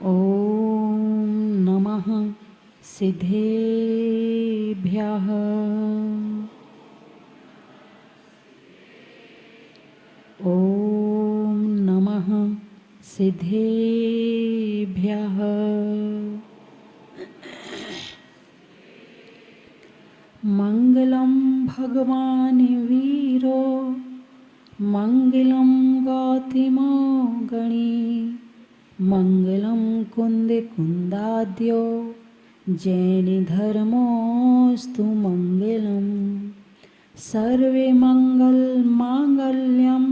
ओम नमः सिद्धेभ्यः। ओम नमः सिद्धेभ्यः। मंगलम भगवान वीरो मंगलम गौतमो गणी मंगलम कुंद कुंदाद्यो जैन धर्मोस्तु मंगलम। सर्वे मंगल मांगल्यम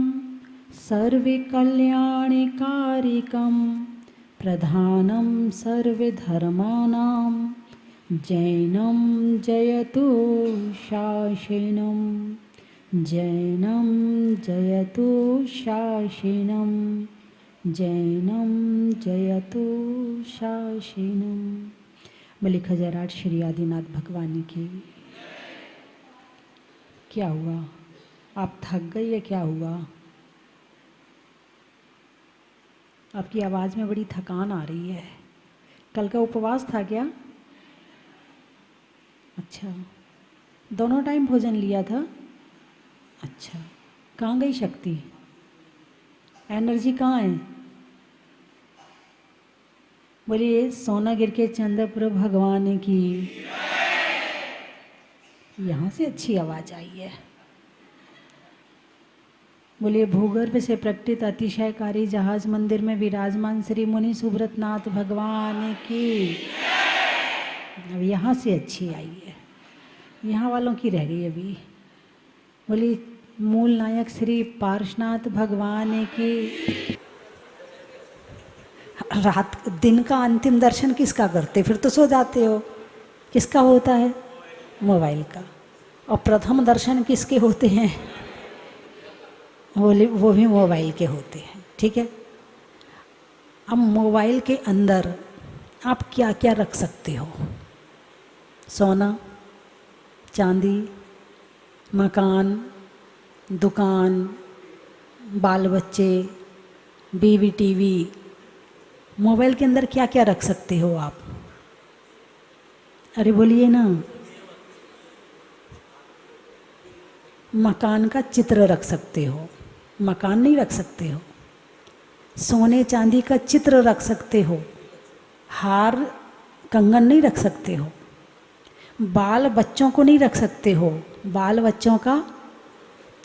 सर्वे कल्याणकारिकम प्रधानम सर्वे धर्माणां जैनम जयतु शासनम। जैनम जयतु शासनम। जैनम जयतु शासनम। बोले खजराट श्री आदिनाथ भगवान की। क्या हुआ? आप थक गई या क्या हुआ? आपकी आवाज़ में बड़ी थकान आ रही है। कल का उपवास था क्या? अच्छा, दोनों टाइम भोजन लिया था? अच्छा, कहाँ गई शक्ति? एनर्जी कहाँ है? बोलिए सोनागिर के चंद्रपुर भगवान की। यहाँ से अच्छी आवाज़ आई है। बोलिए भूगर्भ से प्रकटित अतिशयकारी जहाज मंदिर में विराजमान श्री मुनि सुब्रतनाथ भगवान की। अब यहाँ से अच्छी आई है, यहाँ वालों की रह गई अभी। बोलिए मूल नायक श्री पार्श्वनाथ भगवान की। रात दिन का अंतिम दर्शन किसका करते? फिर तो सो जाते हो। किसका होता है? मोबाइल का। और प्रथम दर्शन किसके होते हैं? वो भी मोबाइल के होते हैं। ठीक है, अब मोबाइल के अंदर आप क्या क्या रख सकते हो? सोना, चांदी, मकान, दुकान, बाल बच्चे, बीवी, टीवी। मोबाइल के अंदर क्या क्या रख सकते हो आप? अरे बोलिए ना। मकान का चित्र रख सकते हो। मकान नहीं रख सकते हो। सोने चांदी का चित्र रख सकते हो। हार कंगन नहीं रख सकते हो। बाल बच्चों को नहीं रख सकते हो। बाल बच्चों का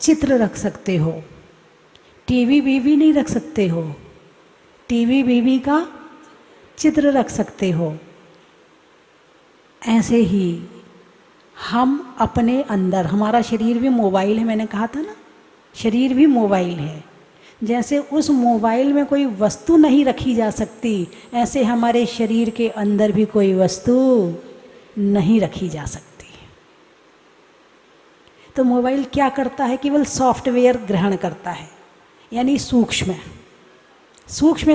चित्र रख सकते हो। टीवी बीवी नहीं रख सकते हो। टीवी बीवी का चित्र रख सकते हो। ऐसे ही हम अपने अंदर, हमारा शरीर भी मोबाइल है, मैंने कहा था ना, शरीर भी मोबाइल है। जैसे उस मोबाइल में कोई वस्तु नहीं रखी जा सकती, ऐसे हमारे शरीर के अंदर भी कोई वस्तु नहीं रखी जा सकती। तो मोबाइल क्या करता है? केवल सॉफ्टवेयर ग्रहण करता है, यानी सूक्ष्म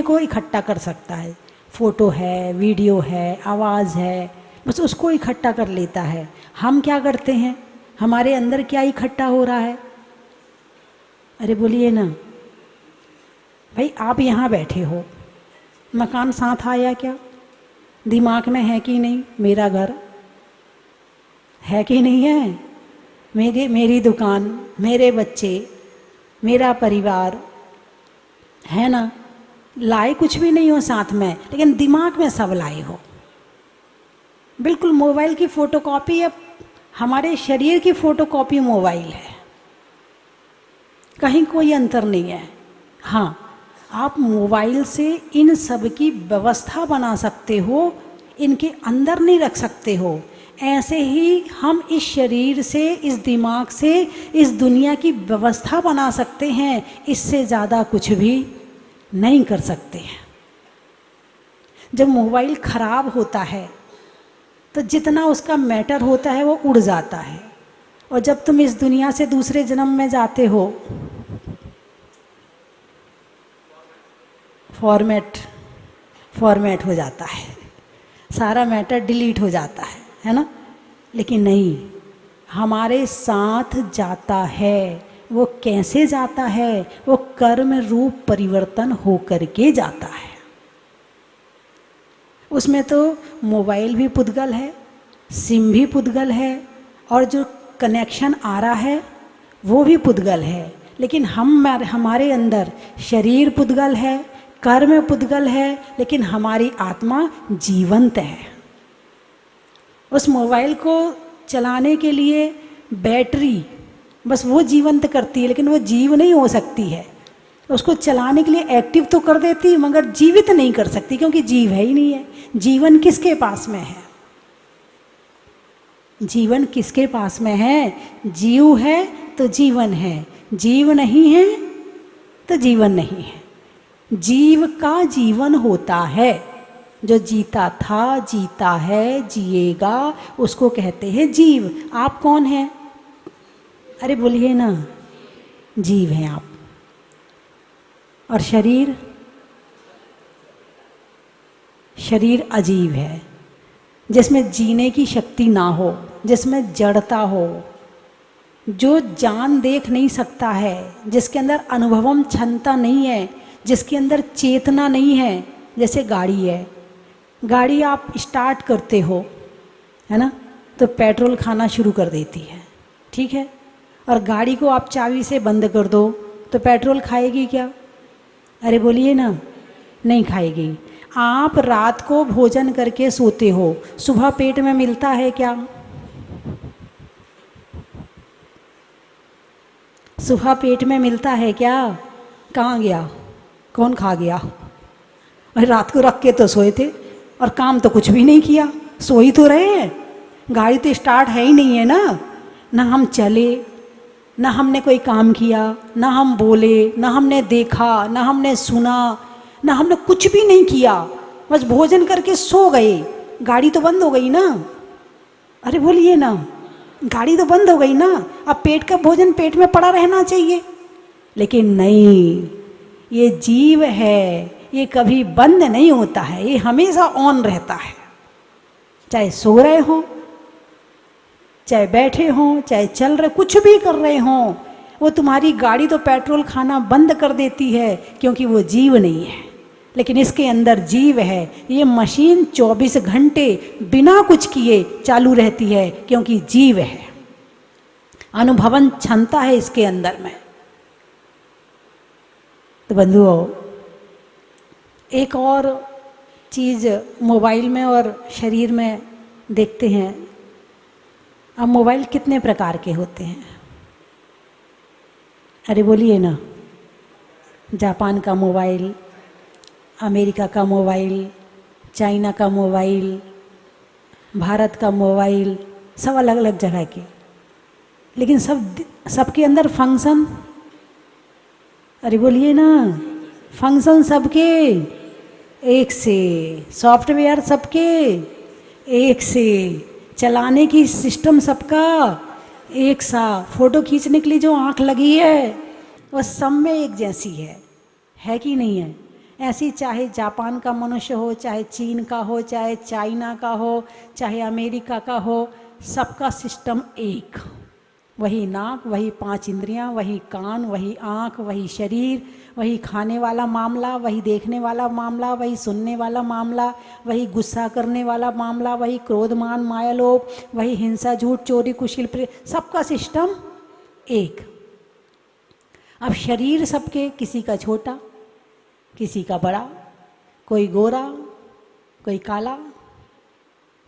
को इकट्ठा कर सकता है। फोटो है, वीडियो है, आवाज़ है, बस उसको इकट्ठा कर लेता है। हम क्या करते हैं? हमारे अंदर क्या इकट्ठा हो रहा है? अरे बोलिए ना भाई। आप यहाँ बैठे हो, मकान साथ आया क्या? दिमाग में है कि नहीं? मेरा घर है कि नहीं है? मेरी दुकान, मेरे बच्चे, मेरा परिवार है ना? लाए कुछ भी नहीं हो साथ में, लेकिन दिमाग में सब लाए हो। बिल्कुल मोबाइल की फ़ोटोकॉपी है। हमारे शरीर की फ़ोटोकॉपी मोबाइल है, कहीं कोई अंतर नहीं है। हाँ, आप मोबाइल से इन सब की व्यवस्था बना सकते हो, इनके अंदर नहीं रख सकते हो। ऐसे ही हम इस शरीर से, इस दिमाग से इस दुनिया की व्यवस्था बना सकते हैं। इससे ज़्यादा कुछ भी नहीं कर सकते हैं। जब मोबाइल खराब होता है तो जितना उसका मैटर होता है वो उड़ जाता है, और जब तुम इस दुनिया से दूसरे जन्म में जाते हो, फॉर्मेट हो जाता है, सारा मैटर डिलीट हो जाता है ना? लेकिन नहीं, हमारे साथ जाता है। वो कैसे जाता है? वो कर्म रूप परिवर्तन होकर के जाता है। उसमें तो मोबाइल भी पुद्गल है, सिम भी पुद्गल है, और जो कनेक्शन आ रहा है वो भी पुद्गल है। लेकिन हमारे अंदर शरीर पुद्गल है, कर्म पुद्गल है, लेकिन हमारी आत्मा जीवंत है। उस मोबाइल को चलाने के लिए बैटरी बस वो जीवंत करती है, लेकिन वो जीव नहीं हो सकती है। उसको चलाने के लिए एक्टिव तो कर देती मगर जीवित नहीं कर सकती, क्योंकि जीव है ही नहीं है। जीवन किसके पास में है? जीवन किसके पास में है? जीव है तो जीवन है, जीव नहीं है तो जीवन नहीं है। जीव का जीवन होता है, जो जीता था, जीता है, जिएगा, उसको कहते हैं जीव। आप कौन हैं? अरे बोलिए ना, जीव हैं आप। और शरीर, शरीर अजीब है, जिसमें जीने की शक्ति ना हो, जिसमें जड़ता हो, जो जान देख नहीं सकता है, जिसके अंदर अनुभवम क्षमता नहीं है, जिसके अंदर चेतना नहीं है। जैसे गाड़ी है, गाड़ी आप स्टार्ट करते हो, है ना, तो पेट्रोल खाना शुरू कर देती है, ठीक है। और गाड़ी को आप चाबी से बंद कर दो तो पेट्रोल खाएगी क्या? अरे बोलिए ना, नहीं खाएगी। आप रात को भोजन करके सोते हो, सुबह पेट में मिलता है क्या? सुबह पेट में मिलता है क्या? कहाँ गया? कौन खा गया? अरे रात को रख के तो सोए थे और काम तो कुछ भी नहीं किया, सो ही तो रहे हैं। गाड़ी तो स्टार्ट है ही नहीं है ना, ना हम चले, ना हमने कोई काम किया, ना हम बोले, ना हमने देखा, ना हमने सुना, ना हमने कुछ भी नहीं किया, बस भोजन करके सो गए। गाड़ी तो बंद हो गई ना। अरे बोलिए ना, गाड़ी तो बंद हो गई ना। अब पेट का भोजन पेट में पड़ा रहना चाहिए, लेकिन नहीं, ये जीव है, ये कभी बंद नहीं होता है, ये हमेशा ऑन रहता है। चाहे सो रहे हो, चाहे बैठे हों, चाहे चल रहे, कुछ भी कर रहे हों, वो तुम्हारी गाड़ी तो पेट्रोल खाना बंद कर देती है, क्योंकि वो जीव नहीं है। लेकिन इसके अंदर जीव है। ये मशीन 24 घंटे बिना कुछ किए चालू रहती है, क्योंकि जीव है, अनुभवन क्षमता है इसके अंदर में। तो बंधुओं, एक और चीज़ मोबाइल में और शरीर में देखते हैं। अब मोबाइल कितने प्रकार के होते हैं? अरे बोलिए ना, जापान का मोबाइल, अमेरिका का मोबाइल, चाइना का मोबाइल, भारत का मोबाइल, सब अलग अलग जगह के, लेकिन सबके अंदर फंक्शन, अरे बोलिए ना, फंक्शन सबके एक से, सॉफ्टवेयर सबके एक से, चलाने की सिस्टम सबका एक सा, फोटो खींचने के लिए जो आँख लगी है वह सब में एक जैसी है कि नहीं है? ऐसी चाहे जापान का मनुष्य हो, चाहे चीन का हो, चाहे चाइना का हो, चाहे अमेरिका का हो, सबका सिस्टम एक। वही नाक, वही 5 इंद्रियां, वही कान, वही आँख, वही शरीर, वही खाने वाला मामला, वही देखने वाला मामला, वही सुनने वाला मामला, वही गुस्सा करने वाला मामला, वही क्रोध मान माया लोभ, वही हिंसा झूठ चोरी कुशील, सबका सिस्टम एक। अब शरीर सबके, किसी का छोटा, किसी का बड़ा, कोई गोरा, कोई काला,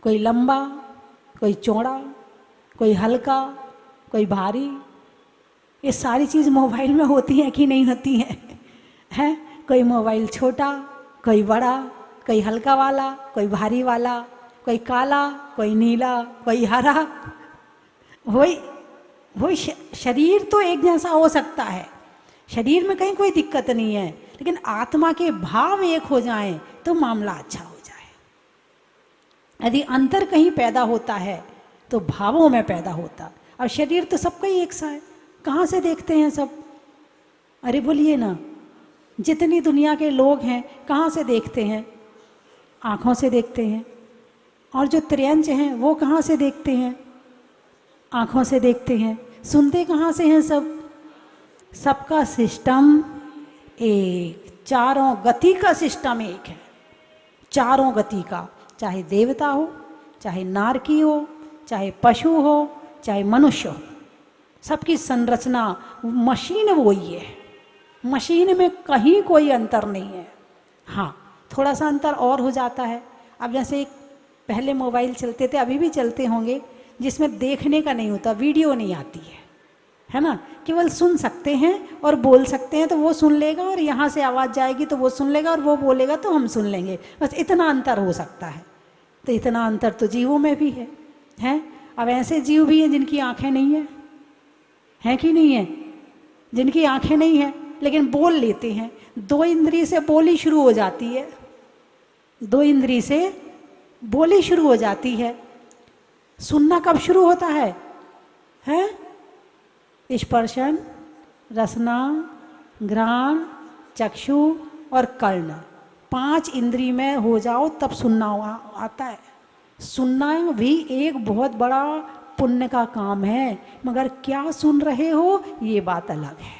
कोई लंबा, कोई चौड़ा, कोई हल्का, कोई भारी। ये सारी चीज़ मोबाइल में होती हैं कि नहीं होती हैं? हैं? कोई मोबाइल छोटा, कोई बड़ा, कोई हल्का वाला, कोई भारी वाला, कोई काला, कोई नीला, कोई हरा। वही शरीर तो एक जैसा हो सकता है, शरीर में कहीं कोई दिक्कत नहीं है, लेकिन आत्मा के भाव एक हो जाएं तो मामला अच्छा हो जाए। यदि अंतर कहीं पैदा होता है तो भावों में पैदा होता। और शरीर तो सबका ही एक सा है, कहाँ से देखते हैं सब? अरे बोलिए ना, जितनी दुनिया के लोग हैं कहाँ से देखते हैं? आँखों से देखते हैं। और जो त्रियंच हैं वो कहाँ से देखते हैं? आँखों से देखते हैं। सुनते कहाँ से हैं सब? सबका सिस्टम एक, चारों गति का सिस्टम एक है, चारों गति का, चाहे देवता हो, चाहे नारकी हो, चाहे पशु हो, चाहे मनुष्य हो, सबकी संरचना मशीन वही है। मशीन में कहीं कोई अंतर नहीं है। हाँ, थोड़ा सा अंतर और हो जाता है। अब जैसे पहले मोबाइल चलते थे, अभी भी चलते होंगे, जिसमें देखने का नहीं होता, वीडियो नहीं आती है ना, केवल सुन सकते हैं और बोल सकते हैं, तो वो सुन लेगा और यहाँ से आवाज़ जाएगी तो वो सुन लेगा और वो बोलेगा तो हम सुन लेंगे, बस इतना अंतर हो सकता है। तो इतना अंतर तो जीवों में भी है, हैं? अब ऐसे जीव भी हैं जिनकी आंखें नहीं हैं कि नहीं है, जिनकी आंखें नहीं हैं लेकिन बोल लेते हैं। दो इंद्री से बोली शुरू हो जाती है, दो इंद्री से बोली शुरू हो जाती है। सुनना कब शुरू होता है? स्पर्शन, रसना, घ्राण, चक्षु और कर्ण, 5 इंद्री में हो जाओ तब सुनना आता है। सुनना भी एक बहुत बड़ा पुण्य का काम है, मगर क्या सुन रहे हो ये बात अलग है।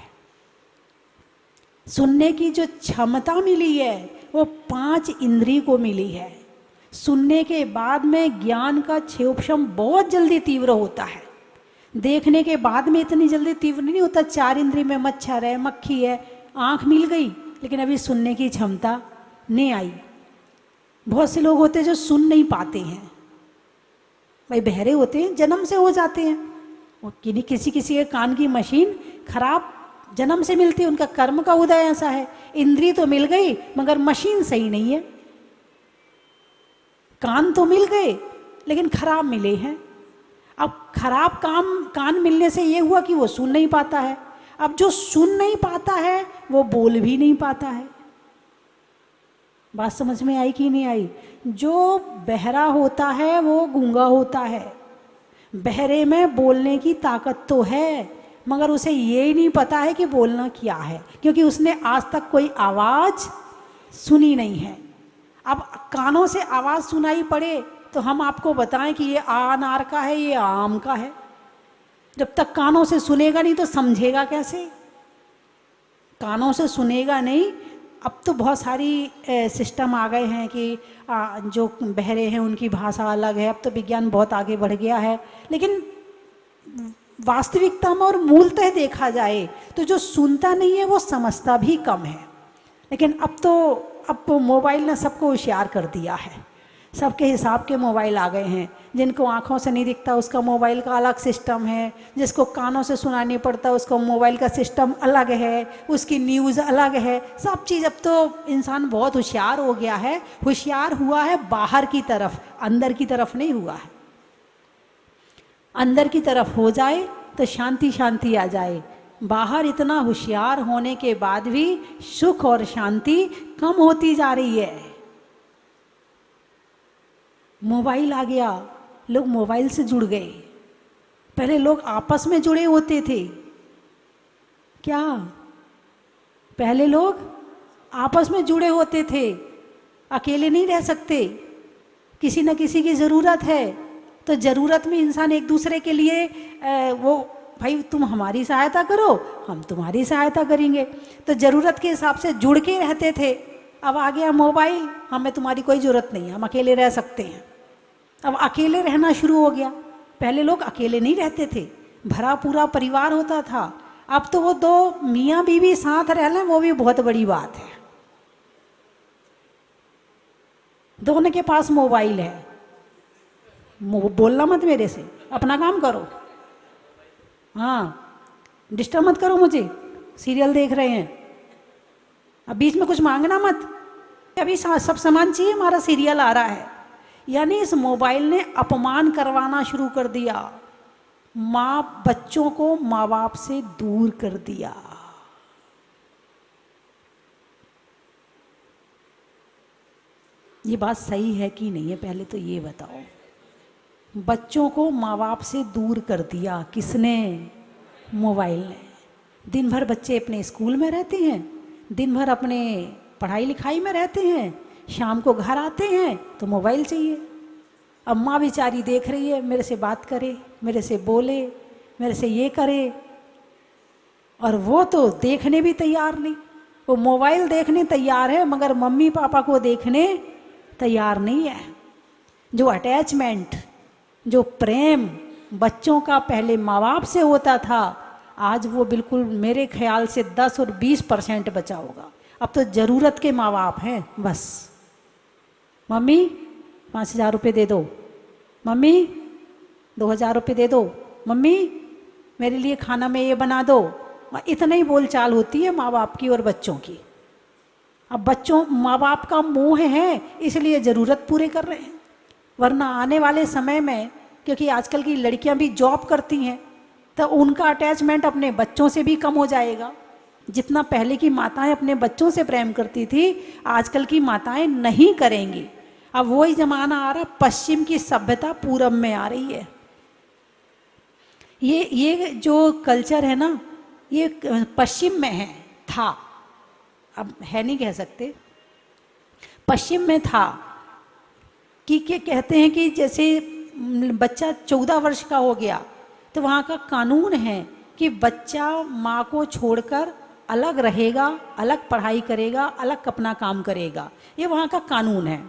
सुनने की जो क्षमता मिली है वो 5 इंद्री को मिली है। सुनने के बाद में ज्ञान का क्षोभशम बहुत जल्दी तीव्र होता है, देखने के बाद में इतनी जल्दी तीव्र नहीं होता। 4 इंद्री में मच्छर है, मक्खी है, आँख मिल गई लेकिन अभी सुनने की क्षमता नहीं आई। बहुत से लोग होते हैं जो सुन नहीं पाते हैं, भाई बहरे होते हैं, जन्म से हो जाते हैं। वो किसी किसी के कान की मशीन खराब जन्म से मिलती है, उनका कर्म का उदय ऐसा है। इंद्री तो मिल गई मगर मशीन सही नहीं है। कान तो मिल गए लेकिन खराब मिले हैं। अब खराब कान मिलने से ये हुआ कि वो सुन नहीं पाता है। अब जो सुन नहीं पाता है वो बोल भी नहीं पाता है। बात समझ में आई कि नहीं आई? जो बहरा होता है वो गूंगा होता है। बहरे में बोलने की ताकत तो है मगर उसे ये ही नहीं पता है कि बोलना क्या है, क्योंकि उसने आज तक कोई आवाज़ सुनी नहीं है। अब कानों से आवाज़ सुनाई पड़े तो हम आपको बताएं कि ये अनार का है, ये आम का है। जब तक कानों से सुनेगा नहीं तो समझेगा कैसे? कानों से सुनेगा नहीं। अब तो बहुत सारी सिस्टम आ गए हैं कि जो बहरे हैं उनकी भाषा अलग है। अब तो विज्ञान बहुत आगे बढ़ गया है, लेकिन वास्तविकता में और मूलतः देखा जाए तो जो सुनता नहीं है वो समझता भी कम है। लेकिन अब तो मोबाइल ने सबको होशियार कर दिया है। सबके हिसाब के मोबाइल आ गए हैं। जिनको आँखों से नहीं दिखता उसका मोबाइल का अलग सिस्टम है, जिसको कानों से सुनानी पड़ता उसका मोबाइल का सिस्टम अलग है, उसकी न्यूज़ अलग है। सब चीज़ अब तो इंसान बहुत होशियार हो गया है। होशियार हुआ है बाहर की तरफ, अंदर की तरफ नहीं हुआ है। अंदर की तरफ हो जाए तो शांति शांति आ जाए। बाहर इतना होशियार होने के बाद भी सुख और शांति कम होती जा रही है। मोबाइल आ गया, लोग मोबाइल से जुड़ गए। पहले लोग आपस में जुड़े होते थे। क्या? पहले लोग आपस में जुड़े होते थे, अकेले नहीं रह सकते। किसी न किसी की ज़रूरत है तो ज़रूरत में इंसान एक दूसरे के लिए वो भाई तुम हमारी सहायता करो, हम तुम्हारी सहायता करेंगे, तो ज़रूरत के हिसाब से जुड़ के रहते थे। अब आ गया मोबाइल, हमें तुम्हारी कोई ज़रूरत नहीं है, हम अकेले रह सकते हैं। अब अकेले रहना शुरू हो गया। पहले लोग अकेले नहीं रहते थे, भरा पूरा परिवार होता था। अब तो वो 2 मियाँ बीवी साथ रह लें वो भी बहुत बड़ी बात है। दोनों के पास मोबाइल है। बोलना मत मेरे से, अपना काम करो। हाँ, डिस्टर्ब मत करो मुझे, सीरियल देख रहे हैं। अब बीच में कुछ मांगना मत, अभी सब सामान चाहिए, हमारा सीरियल आ रहा है। यानी इस मोबाइल ने अपमान करवाना शुरू कर दिया। बच्चों को माँ बाप से दूर कर दिया। ये बात सही है कि नहीं है? पहले तो ये बताओ। बच्चों को माँ बाप से दूर कर दिया किसने? मोबाइल ने। दिन भर बच्चे अपने स्कूल में रहते हैं, दिन भर अपने पढ़ाई लिखाई में रहते हैं, शाम को घर आते हैं तो मोबाइल चाहिए। अब माँ बेचारी देख रही है, मेरे से बात करे, मेरे से बोले, मेरे से ये करे, और वो तो देखने भी तैयार नहीं। वो मोबाइल देखने तैयार है मगर मम्मी पापा को देखने तैयार नहीं है। जो अटैचमेंट, जो प्रेम बच्चों का पहले माँ बाप से होता था, आज वो बिल्कुल मेरे ख्याल से 10 और 20% बचा होगा। अब तो ज़रूरत के माँ बाप हैं, बस मम्मी 5,000 रुपये दे दो, मम्मी 2,000 रुपये दे दो, मम्मी मेरे लिए खाना में ये बना दो। इतना ही बोलचाल होती है माँ बाप की और बच्चों की। अब बच्चों माँ बाप का मोह है इसलिए ज़रूरत पूरे कर रहे हैं, वरना आने वाले समय में, क्योंकि आजकल की लड़कियां भी जॉब करती हैं, तो उनका अटैचमेंट अपने बच्चों से भी कम हो जाएगा। जितना पहले की माताएं अपने बच्चों से प्रेम करती थी, आजकल की माताएं नहीं करेंगी। अब वही जमाना आ रहा, पश्चिम की सभ्यता पूरब में आ रही है। ये जो कल्चर है ना, ये पश्चिम में है, था, अब है नहीं कह सकते, पश्चिम में था कि कहते हैं कि जैसे बच्चा 14 वर्ष का हो गया तो वहाँ का कानून है कि बच्चा माँ को छोड़कर अलग रहेगा, अलग पढ़ाई करेगा, अलग अपना काम करेगा, ये वहाँ का कानून है।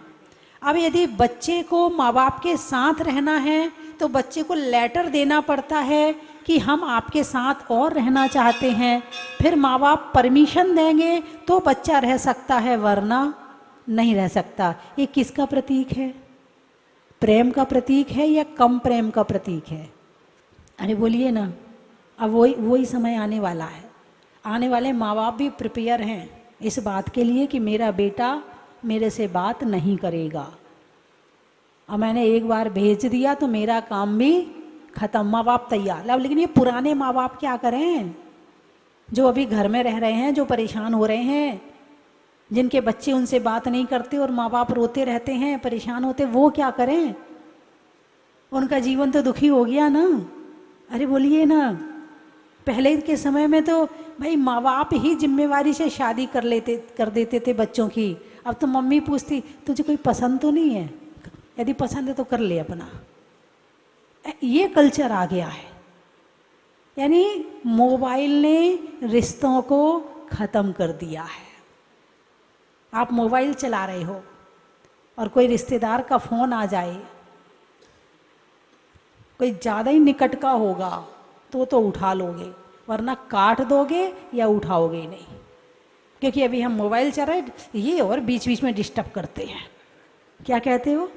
अब यदि बच्चे को माँ बाप के साथ रहना है तो बच्चे को लेटर देना पड़ता है कि हम आपके साथ और रहना चाहते हैं, फिर माँ बाप परमिशन देंगे तो बच्चा रह सकता है, वरना नहीं रह सकता। ये किसका प्रतीक है? प्रेम का प्रतीक है या कम प्रेम का प्रतीक है? अरे बोलिए ना। अब वही समय आने वाला है। आने वाले माँ बाप भी प्रिपेयर हैं इस बात के लिए कि मेरा बेटा मेरे से बात नहीं करेगा, और मैंने एक बार भेज दिया तो मेरा काम भी खत्म। माँ बाप तैयार। अब लेकिन ये पुराने माँ बाप क्या करें, जो अभी घर में रह रहे हैं, जो परेशान हो रहे हैं, जिनके बच्चे उनसे बात नहीं करते और माँ बाप रोते रहते हैं, परेशान होते, वो क्या करें? उनका जीवन तो दुखी हो गया ना। अरे बोलिए ना। पहले के समय में तो भाई माँ बाप ही जिम्मेवारी से शादी कर देते थे बच्चों की। अब तो मम्मी पूछती तुझे कोई पसंद तो नहीं है, यदि पसंद है तो कर ले अपना। ये कल्चर आ गया है। यानी मोबाइल ने रिश्तों को ख़त्म कर दिया है। आप मोबाइल चला रहे हो और कोई रिश्तेदार का फ़ोन आ जाए, कोई ज़्यादा ही निकट का होगा तो उठा लोगे, वरना काट दोगे या उठाओगे नहीं, क्योंकि अभी हम मोबाइल चला रहे, ये और बीच बीच में डिस्टर्ब करते हैं। क्या कहते हो?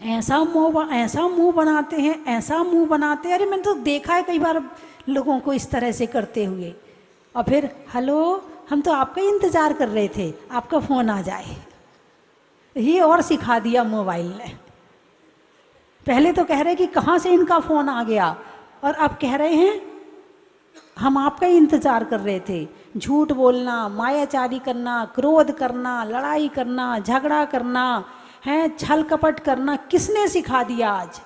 ऐसा मुंह बनाते हैं, ऐसा मुंह बनाते हैं। अरे मैंने तो देखा है कई बार लोगों को इस तरह से करते हुए। और फिर हेलो, हम तो आपका ही इंतज़ार कर रहे थे, आपका फ़ोन आ जाए। ये और सिखा दिया मोबाइल ने। पहले तो कह रहे कि कहाँ से इनका फ़ोन आ गया, और अब कह रहे हैं हम आपका ही इंतज़ार कर रहे थे। झूठ बोलना, मायाचारी करना, क्रोध करना, लड़ाई करना, झगड़ा करना है, छल कपट करना किसने सिखा दिया? आज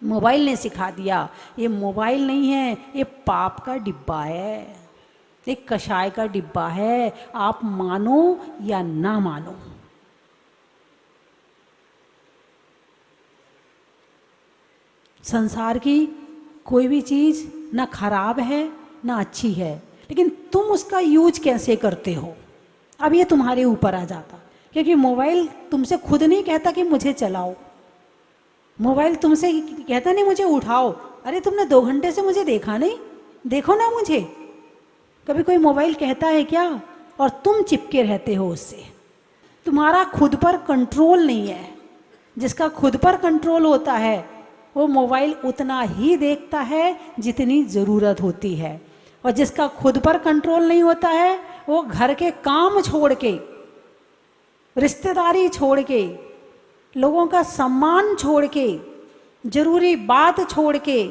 मोबाइल ने सिखा दिया। ये मोबाइल नहीं है, ये पाप का डिब्बा है, एक कषाय का डिब्बा है। आप मानो या ना मानो। संसार की कोई भी चीज़ ना खराब है ना अच्छी है, लेकिन तुम उसका यूज कैसे करते हो, अब ये तुम्हारे ऊपर आ जाता। क्योंकि मोबाइल तुमसे खुद नहीं कहता कि मुझे चलाओ, मोबाइल तुमसे कहता नहीं मुझे उठाओ। अरे तुमने 2 घंटे से मुझे देखा नहीं, देखो ना मुझे। कभी कोई मोबाइल कहता है क्या? और तुम चिपके रहते हो उससे। तुम्हारा खुद पर कंट्रोल नहीं है। जिसका खुद पर कंट्रोल होता है वो मोबाइल उतना ही देखता है जितनी ज़रूरत होती है, और जिसका खुद पर कंट्रोल नहीं होता है वो घर के काम छोड़ के, रिश्तेदारी छोड़ के, लोगों का सम्मान छोड़ के, जरूरी बात छोड़ के,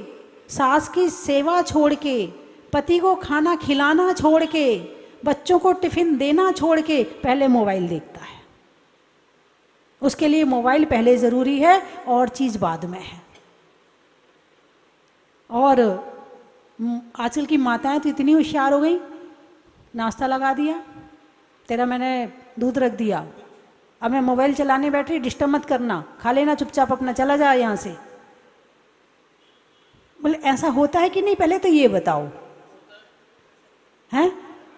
सास की सेवा छोड़ के, पति को खाना खिलाना छोड़ के, बच्चों को टिफिन देना छोड़ के पहले मोबाइल देखता है। उसके लिए मोबाइल पहले ज़रूरी है और चीज़ बाद में है। और आजकल की माताएं तो इतनी होशियार हो गई, नाश्ता लगा दिया, तेरा मैंने दूध रख दिया, अब मैं मोबाइल चलाने बैठी, डिस्टर्ब मत करना, खा लेना चुपचाप, अपना चला जा यहाँ से। बोले ऐसा होता है कि नहीं, पहले तो ये बताओ।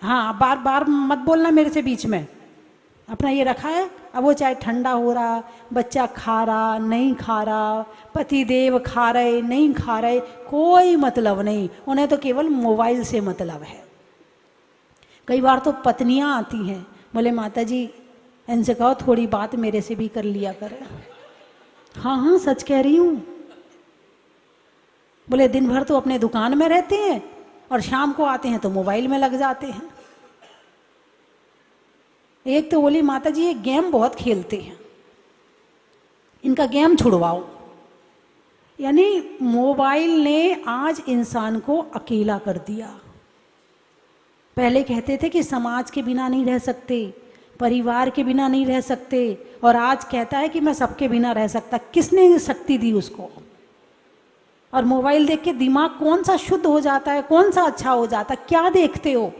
हाँ, बार बार मत बोलना मेरे से बीच में। अपना ये रखा है। अब वो चाहे ठंडा हो रहा, बच्चा खा रहा नहीं खा रहा, पति देव खा रहे नहीं खा रहे, कोई मतलब नहीं, उन्हें तो केवल मोबाइल से मतलब है। कई बार तो पत्नियां आती हैं, बोले माता जी इनसे कहो थोड़ी बात मेरे से भी कर लिया करें। हाँ हाँ सच कह रही हूँ। बोले दिन भर तो अपने दुकान में रहते हैं और शाम को आते हैं तो मोबाइल में लग जाते हैं। एक तो बोली माता जी ये गेम बहुत खेलते हैं, इनका गेम छुड़वाओ। यानी मोबाइल ने आज इंसान को अकेला कर दिया। पहले कहते थे कि समाज के बिना नहीं रह सकते, परिवार के बिना नहीं रह सकते, और आज कहता है कि मैं सबके बिना रह सकता। किसने शक्ति दी उसको? और मोबाइल देख के दिमाग कौन सा शुद्ध हो जाता है, कौन सा अच्छा हो जाता है? क्या देखते हो?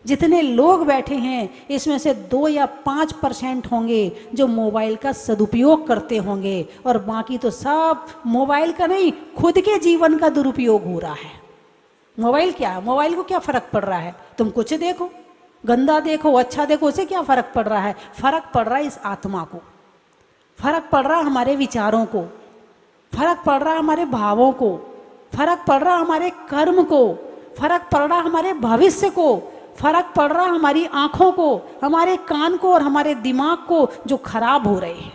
जितने लोग बैठे हैं इसमें से 2 या 5% होंगे जो मोबाइल का सदुपयोग करते होंगे, और बाकी तो सब मोबाइल का नहीं, खुद के जीवन का दुरुपयोग हो रहा है। मोबाइल क्या है? मोबाइल को क्या फर्क पड़ रहा है? तुम कुछ देखो, गंदा देखो, अच्छा देखो, उसे क्या फर्क पड़ रहा है? फर्क पड़ रहा है इस आत्मा को, फर्क पड़ रहा है हमारे विचारों को, फर्क पड़ रहा है हमारे भावों को, फर्क पड़ रहा है हमारे कर्म को, फर्क पड़ रहा है हमारे भविष्य को, फर्क पड़ रहा है हमारी आंखों को, हमारे कान को और हमारे दिमाग को जो खराब हो रहे हैं।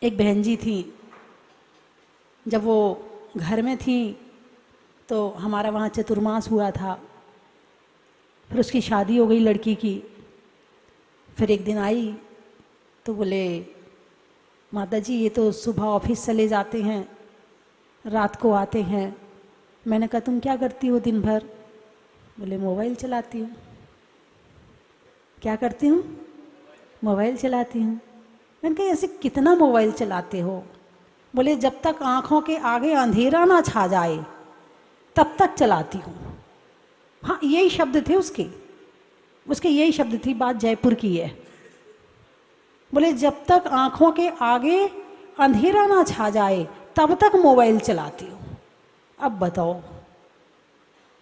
एक बहन जी थी, जब वो घर में थी तो हमारा वहाँ चतुर्मास हुआ था, फिर उसकी शादी हो गई लड़की की। फिर एक दिन आई तो बोले माता जी ये तो सुबह ऑफिस चले जाते हैं, रात को आते हैं। मैंने कहा तुम क्या करती हो दिन भर? बोले मोबाइल चलाती हूँ। क्या करती हूँ? मोबाइल चलाती हूँ। मैंने कहा ऐसे कितना मोबाइल चलाते हो? बोले जब तक आँखों के आगे अंधेरा ना छा जाए तब तक चलाती हूँ। हाँ यही शब्द थे उसके यही शब्द थी। बात जयपुर की है। बोले जब तक आँखों के आगे अंधेरा ना छा जाए तब तक मोबाइल चलाती हूँ। अब बताओ,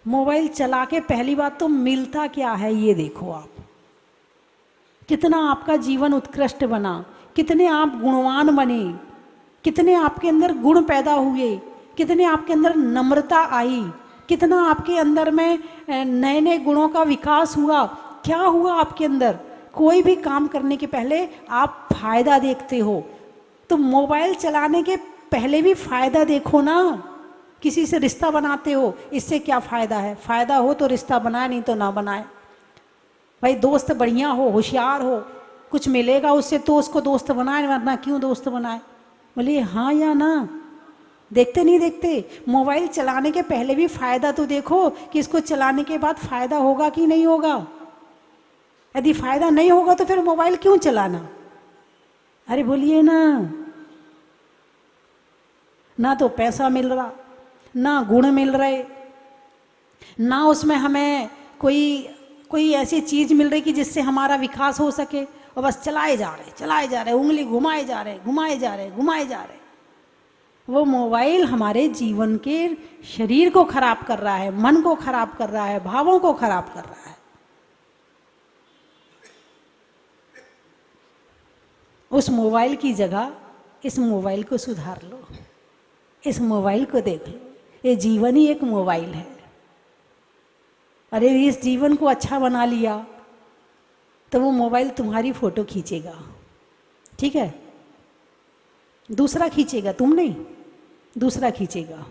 मोबाइल चला के पहली बात तो मिलता क्या है ये देखो आप। कितना आपका जीवन उत्कृष्ट बना, कितने आप गुणवान बने, कितने आपके अंदर गुण पैदा हुए, कितने आपके अंदर नम्रता आई, कितना आपके अंदर में नए नए गुणों का विकास हुआ। क्या हुआ आपके अंदर? कोई भी काम करने के पहले आप फायदा देखते हो, तो मोबाइल चलाने के पहले भी फायदा देखो ना। किसी से रिश्ता बनाते हो, इससे क्या फ़ायदा है? फ़ायदा हो तो रिश्ता बनाए, नहीं तो ना बनाए। भाई दोस्त बढ़िया हो, होशियार हो, कुछ मिलेगा उससे तो उसको दोस्त बनाए, वरना क्यों दोस्त बनाए? बोलिए हाँ या ना? देखते नहीं देखते? मोबाइल चलाने के पहले भी फ़ायदा तो देखो कि इसको चलाने के बाद फ़ायदा होगा कि नहीं होगा। यदि फ़ायदा नहीं होगा तो फिर मोबाइल क्यों चलाना? अरे बोलिए ना तो पैसा मिल रहा, ना गुण मिल रहे, ना उसमें हमें कोई ऐसी चीज़ मिल रही कि जिससे हमारा विकास हो सके, और बस चलाए जा रहे, उंगली घुमाए जा रहे। वो मोबाइल हमारे जीवन के शरीर को खराब कर रहा है, मन को खराब कर रहा है, भावों को खराब कर रहा है। उस मोबाइल की जगह इस मोबाइल को सुधार लो, इस मोबाइल को देख लो। ये जीवन ही एक मोबाइल है। अरे इस जीवन को अच्छा बना लिया तो वो मोबाइल तुम्हारी फ़ोटो खींचेगा, ठीक है? दूसरा खींचेगा, तुम नहीं, दूसरा खींचेगा।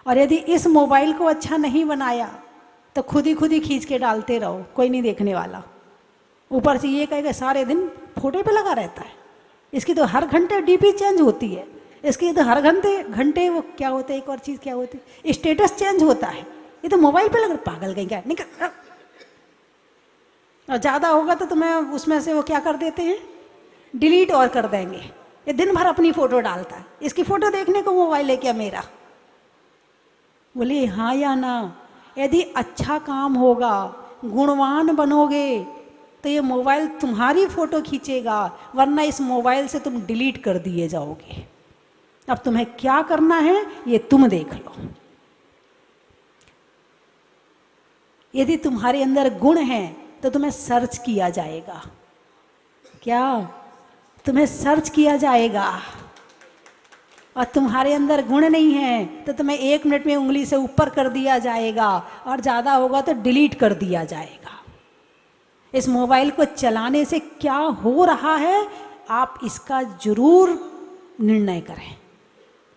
और यदि इस मोबाइल को अच्छा नहीं बनाया तो खुद ही खींच के डालते रहो, कोई नहीं देखने वाला। ऊपर से ये कहेगा सारे दिन फोटो पे लगा रहता है, इसकी तो हर घंटे डीपी चेंज होती है, इसकी तो हर घंटे वो क्या होता है, एक और चीज़ क्या होती है, स्टेटस चेंज होता है। ये तो मोबाइल पे लग रहा, पागल कहीं क्या निकल। और ज़्यादा होगा तो तुम्हें उसमें से वो क्या कर देते हैं, डिलीट और कर देंगे। ये दिन भर अपनी फ़ोटो डालता है, इसकी फ़ोटो देखने को मोबाइल है क्या मेरा? बोले हाँ या ना? यदि अच्छा काम होगा, गुणवान बनोगे तो ये मोबाइल तुम्हारी फ़ोटो खींचेगा, वरना इस मोबाइल से तुम डिलीट कर दिए जाओगे। अब तुम्हें क्या करना है ये तुम देख लो। यदि तुम्हारे अंदर गुण हैं तो तुम्हें सर्च किया जाएगा। क्या? तुम्हें सर्च किया जाएगा। और तुम्हारे अंदर गुण नहीं है तो तुम्हें 1 मिनट में उंगली से ऊपर कर दिया जाएगा, और ज़्यादा होगा तो डिलीट कर दिया जाएगा। इस मोबाइल को चलाने से क्या हो रहा है, आप इसका जरूर निर्णय करें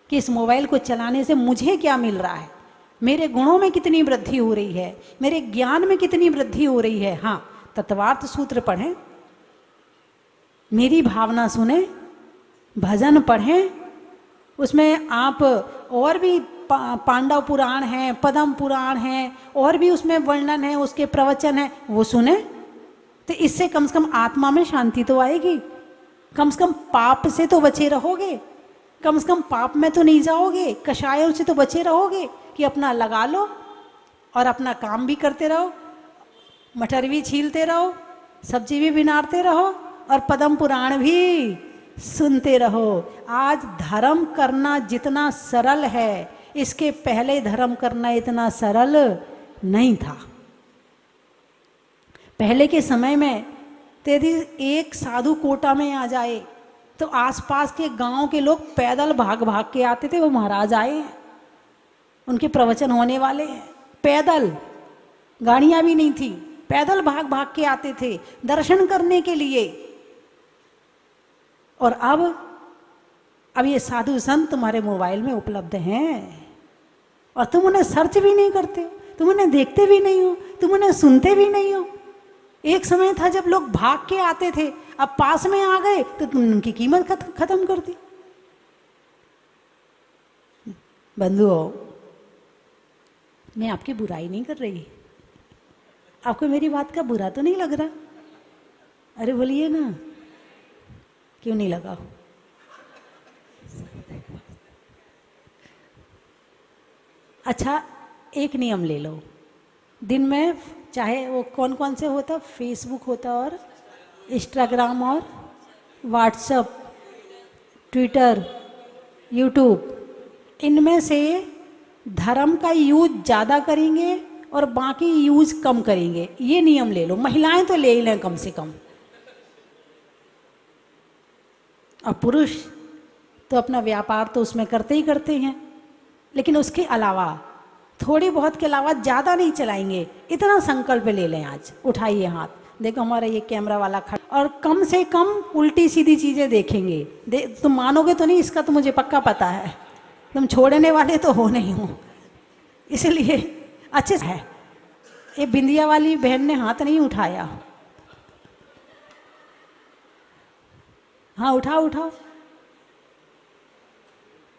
कि इस मोबाइल को चलाने से मुझे क्या मिल रहा है, मेरे गुणों में कितनी वृद्धि हो रही है, मेरे ज्ञान में कितनी वृद्धि हो रही है। हाँ, तत्वार्थ सूत्र पढ़ें, मेरी भावना सुने, भजन पढ़ें, उसमें आप और भी पांडव पुराण हैं, पद्म पुराण हैं, और भी उसमें वर्णन है, उसके प्रवचन है, वो सुने। तो इससे कम से कम आत्मा में शांति तो आएगी, कम से कम पाप से तो बचे रहोगे, कम से कम पाप में तो नहीं जाओगे, कषायों से तो बचे रहोगे कि अपना लगा लो और अपना काम भी करते रहो, मटर भी छीलते रहो, सब्जी भी बिनारते रहो, और पद्म पुराण भी सुनते रहो। आज धर्म करना जितना सरल है, इसके पहले धर्म करना इतना सरल नहीं था। पहले के समय में यदि एक साधु कोटा में आ जाए तो आसपास के गांव के लोग पैदल भाग भाग के आते थे, वो महाराज आए हैं, उनके प्रवचन होने वाले हैं। पैदल, गाड़ियां भी नहीं थी, पैदल भाग भाग के आते थे दर्शन करने के लिए। और अब ये साधु संत तुम्हारे मोबाइल में उपलब्ध हैं, और तुम उन्हें सर्च भी नहीं करते हो, तुम उन्हें देखते भी नहीं हो, तुम उन्हें सुनते भी नहीं हो। एक समय था जब लोग भाग के आते थे, अब पास में आ गए तो तुमने उनकी कीमत खत्म कर दी। बंधुओं, मैं आपकी बुराई नहीं कर रही, आपको मेरी बात का बुरा तो नहीं लग रहा? अरे बोलिए ना, क्यों नहीं लगा? अच्छा, एक नियम ले लो, दिन में चाहे वो कौन कौन से होता, फेसबुक होता और इंस्टाग्राम और व्हाट्सएप, ट्विटर, यूट्यूब, इनमें से धर्म का यूज ज़्यादा करेंगे और बाकी यूज कम करेंगे, ये नियम ले लो। महिलाएं तो ले ही लें कम से कम, और पुरुष तो अपना व्यापार तो उसमें करते ही करते हैं, लेकिन उसके अलावा थोड़ी बहुत के अलावा ज़्यादा नहीं चलाएंगे। इतना संकल्प ले लें आज, उठाइए हाथ, देखो हमारा ये कैमरा वाला खड़ा, और कम से कम उल्टी सीधी चीज़ें देखेंगे। तुम मानोगे तो नहीं, इसका तो मुझे पक्का पता है, तुम छोड़ने वाले तो हो नहीं हो, इसलिए अच्छे से है। ये बिंदिया वाली बहन ने हाथ नहीं उठाया, हाँ उठाओ उठाओ।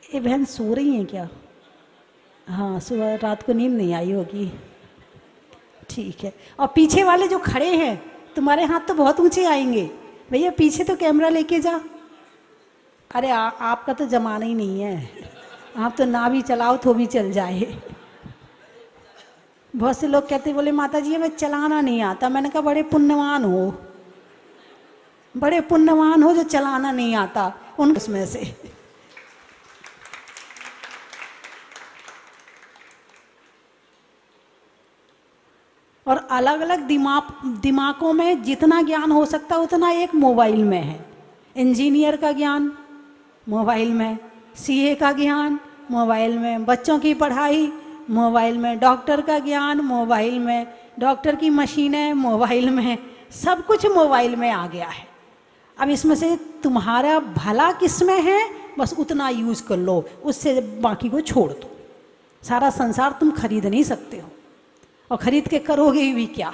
ये बहन सो रही हैं क्या? हाँ, सुबह रात को नींद नहीं आई होगी, ठीक है। और पीछे वाले जो खड़े हैं, तुम्हारे हाथ तो बहुत ऊंचे आएंगे, भैया पीछे तो कैमरा लेके जा। अरे आपका तो जमाना ही नहीं है, आप तो ना भी चलाओ तो भी चल जाए। बहुत से लोग कहते बोले माता जी हमें चलाना नहीं आता। मैंने कहा बड़े पुण्यवान हो, बड़े पुण्यवान हो जो चलाना नहीं आता उन उसमें से। और अलग अलग दिमागों में जितना ज्ञान हो सकता है उतना एक मोबाइल में है। इंजीनियर का ज्ञान मोबाइल में, सीए का ज्ञान मोबाइल में, बच्चों की पढ़ाई मोबाइल में, डॉक्टर का ज्ञान मोबाइल में, डॉक्टर की मशीनें मोबाइल में, सब कुछ मोबाइल में आ गया है। अब इसमें से तुम्हारा भला किस में है, बस उतना यूज़ कर लो, उससे बाकी को छोड़ दो। सारा संसार तुम खरीद नहीं सकते हो, और खरीद के करोगे भी क्या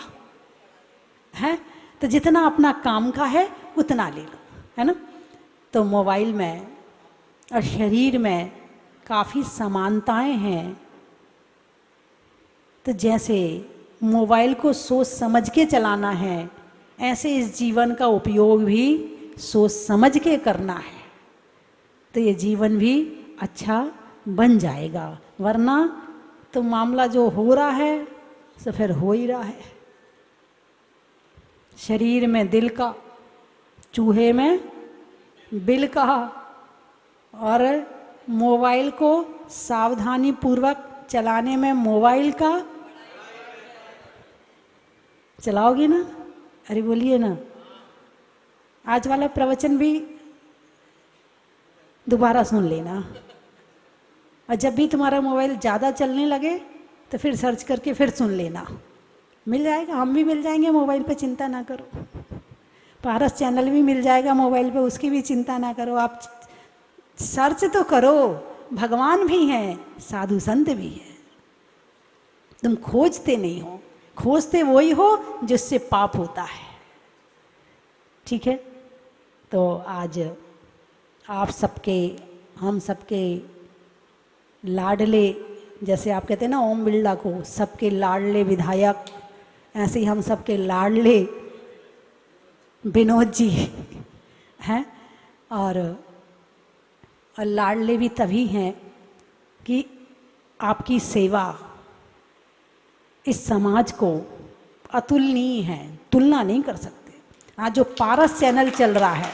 है। तो जितना अपना काम का है उतना ले लो, है ना। तो मोबाइल में और शरीर में काफ़ी समानताएं हैं। तो जैसे मोबाइल को सोच समझ के चलाना है, ऐसे इस जीवन का उपयोग भी सोच समझ के करना है, तो ये जीवन भी अच्छा बन जाएगा। वरना तो मामला जो हो रहा है सो फिर हो ही रहा है। शरीर में दिल का, चूहे में बिल का, और मोबाइल को सावधानी पूर्वक चलाने में मोबाइल का, चलाओगे ना? अरे बोलिए ना। आज वाला प्रवचन भी दोबारा सुन लेना, और जब भी तुम्हारा मोबाइल ज़्यादा चलने लगे तो फिर सर्च करके फिर सुन लेना, मिल जाएगा। हम भी मिल जाएंगे मोबाइल पे, चिंता ना करो। पारस चैनल भी मिल जाएगा मोबाइल पे, उसकी भी चिंता ना करो। आप सर्च तो करो, भगवान भी हैं, साधु संत भी हैं। तुम खोजते नहीं हो, खोजते वही हो जिससे पाप होता है। ठीक है, तो आज आप सबके, हम सबके लाडले, जैसे आप कहते हैं ना ओम बिरला को सबके लाडले विधायक, ऐसे ही हम सबके लाडले विनोद जी हैं। और लाडले भी तभी हैं कि आपकी सेवा इस समाज को अतुलनीय है, तुलना नहीं कर सकते। आज जो पारस चैनल चल रहा है,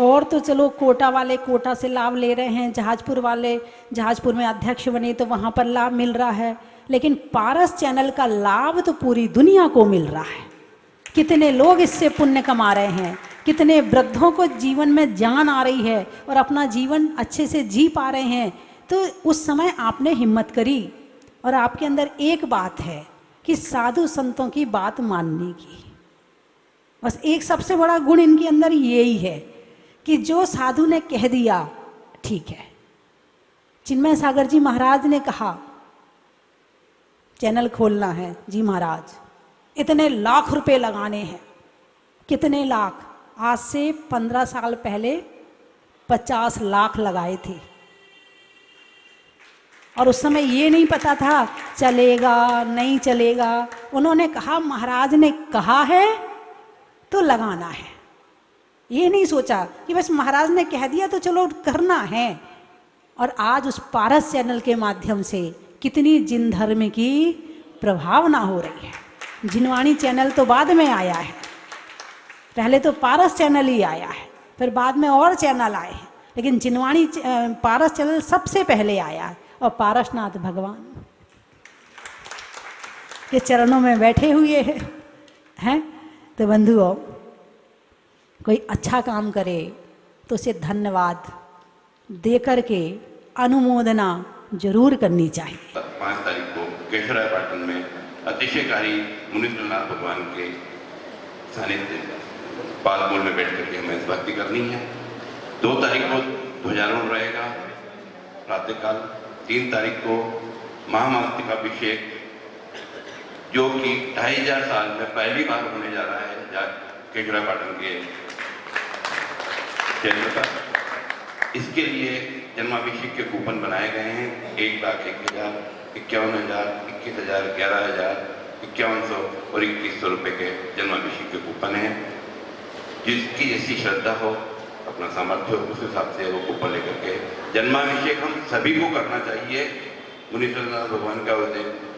और तो चलो कोटा वाले कोटा से लाभ ले रहे हैं, जहाजपुर वाले जहाजपुर में अध्यक्ष बने तो वहाँ पर लाभ मिल रहा है, लेकिन पारस चैनल का लाभ तो पूरी दुनिया को मिल रहा है। कितने लोग इससे पुण्य कमा रहे हैं, कितने वृद्धों को जीवन में जान आ रही है और अपना जीवन अच्छे से जी पा रहे हैं। तो उस समय आपने हिम्मत करी, और आपके अंदर एक बात है कि साधु संतों की बात मानने की। बस एक सबसे बड़ा गुण इनके अंदर यही है कि जो साधु ने कह दिया ठीक है। चिन्मय सागर जी महाराज ने कहा चैनल खोलना है, जी महाराज इतने लाख रुपए लगाने हैं। कितने लाख? आज से 15 साल पहले 50 लाख लगाए थे, और उस समय ये नहीं पता था चलेगा नहीं चलेगा। उन्होंने कहा महाराज ने कहा है तो लगाना है, ये नहीं सोचा कि बस महाराज ने कह दिया तो चलो करना है। और आज उस पारस चैनल के माध्यम से कितनी जिन धर्म की प्रभावना हो रही है। जिनवाणी चैनल तो बाद में आया है, पहले तो पारस चैनल ही आया है, फिर बाद में और चैनल आए हैं, लेकिन जिनवाणी पारस चैनल सबसे पहले आया है। और पारसनाथ भगवान के चरणों में बैठे हुए हैं। तो बंधुओं, कोई अच्छा काम करे तो उसे धन्यवाद दे करके अनुमोदना जरूर करनी चाहिए। 5 तारीख को केशवरायपाटन में अतिशयकारी मुनीश्वरनाथ भगवान के सानिध्य पालमूल में बैठ करके हमें भक्ति करनी है। 2 तारीख को ध्वजारोहण रहेगा प्रातःकाल। 3 तारीख को महामस्तकाभिषेक, जो कि 2500 साल में पहली बार होने जा रहा है केशवरायपाटन के क्षेत्र का। इसके लिए जन्माभिषेक के कूपन बनाए गए हैं। 1,01,000, 51,000, 21,000, 11,000, 5,100 और 2,100 रुपये के जन्माभिषेक के कूपन हैं। जिसकी जैसी श्रद्धा हो, अपना सामर्थ्य हो, उस हिसाब से वो कूपन लेकर के जन्माभिषेक हम सभी को करना चाहिए। मुनीश्वरनाथ भगवान का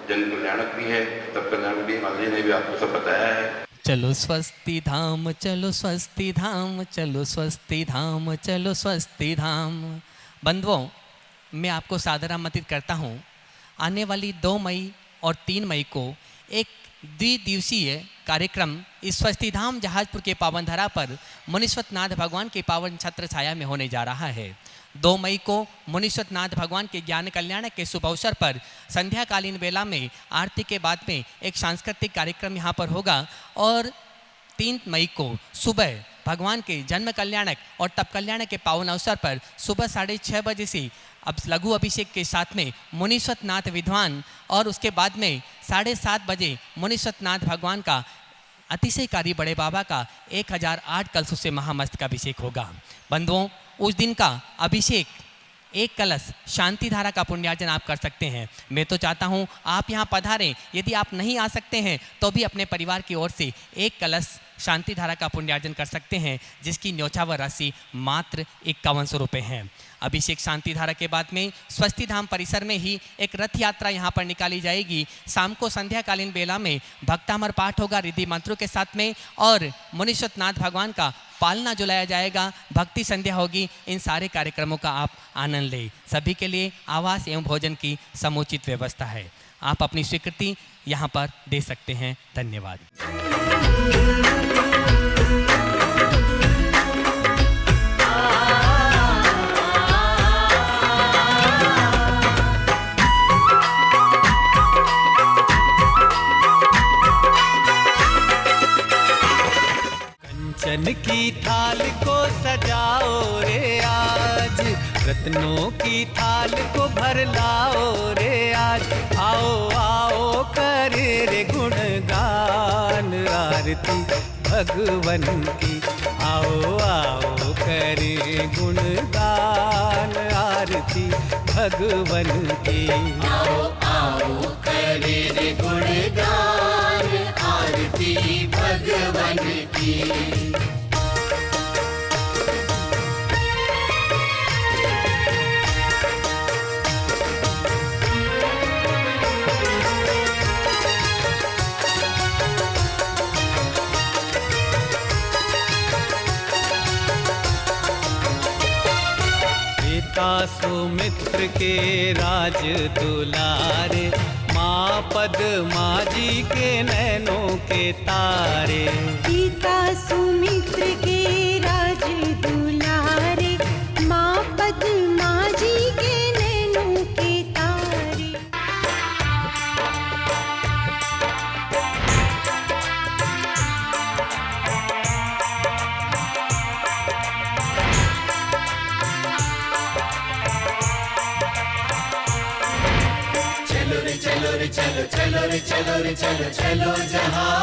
जन कल्याणक भी है, तब कल्याणक भी माता जी ने भी आपको सब बताया है। चलो स्वस्ति धाम, चलो स्वस्ति धाम, चलो स्वस्ति धाम, चलो स्वस्ति धाम। बंधुओं, मैं आपको सादर आमंत्रित करता हूँ। आने वाली 2 मई और 3 मई को एक द्विदिवसीय कार्यक्रम इस स्वस्ति धाम जहाजपुर के पावन धरा पर मुनीश्वरनाथ भगवान के पावन छत्र छाया में होने जा रहा है। 2 मई को मुनीश्वरनाथ भगवान के ज्ञान कल्याण के शुभ अवसर पर संध्याकालीन वेला में आरती के बाद में एक सांस्कृतिक कार्यक्रम यहाँ पर होगा। और 3 मई को सुबह भगवान के जन्म कल्याणक और तप कल्याण के पावन अवसर पर सुबह 6:30 बजे से अब लघु अभिषेक के साथ में मुनीश्वरनाथ विद्वान, और उसके बाद में 7:30 बजे मुनीश्वरनाथ भगवान का अतिशयकारी बड़े बाबा का 1008 कलशों से महामस्तक अभिषेक होगा। बंधुओं, उस दिन का अभिषेक 1 कलश शांति धारा का पुण्यार्जन आप कर सकते हैं। मैं तो चाहता हूं आप यहां पधारें। यदि आप नहीं आ सकते हैं तो भी अपने परिवार की ओर से 1 कलश शांति धारा का पुण्यार्जन कर सकते हैं, जिसकी न्यौछावर राशि मात्र 5100 रुपये है। अभिषेक शांति धारा के बाद में स्वस्ति धाम परिसर में ही एक रथ यात्रा यहाँ पर निकाली जाएगी। शाम को संध्याकालीन बेला में भक्तामर पाठ होगा रिद्धि मंत्रों के साथ में, और मुनीश्वरनाथ भगवान का पालना जुलाया जाएगा, भक्ति संध्या होगी। इन सारे कार्यक्रमों का आप आनंद लें। सभी के लिए आवास एवं भोजन की समुचित व्यवस्था है। आप अपनी स्वीकृति यहाँ पर दे सकते हैं। धन्यवाद। कंचन की थाल को सजाओ रे आज, रत्नों की थाल को भर लाओ रे आज। आओ आओ करे रे गुणगान आरती भगवन की। आओ आओ करे गुणगान आरती भगवन की। आओ आओ करे रे गुणगान आरती भगवन की। पिता सुमित्र के राज दुलारे, माँ पद्मा जी के नैनों के तारे। पिता सुमित्र के राज दुलारे, माँ पद्मा जी के नैनों के तारे। चलो रे चलो रे चलो, चलो रे चलो रे चलो, चलो जहाँ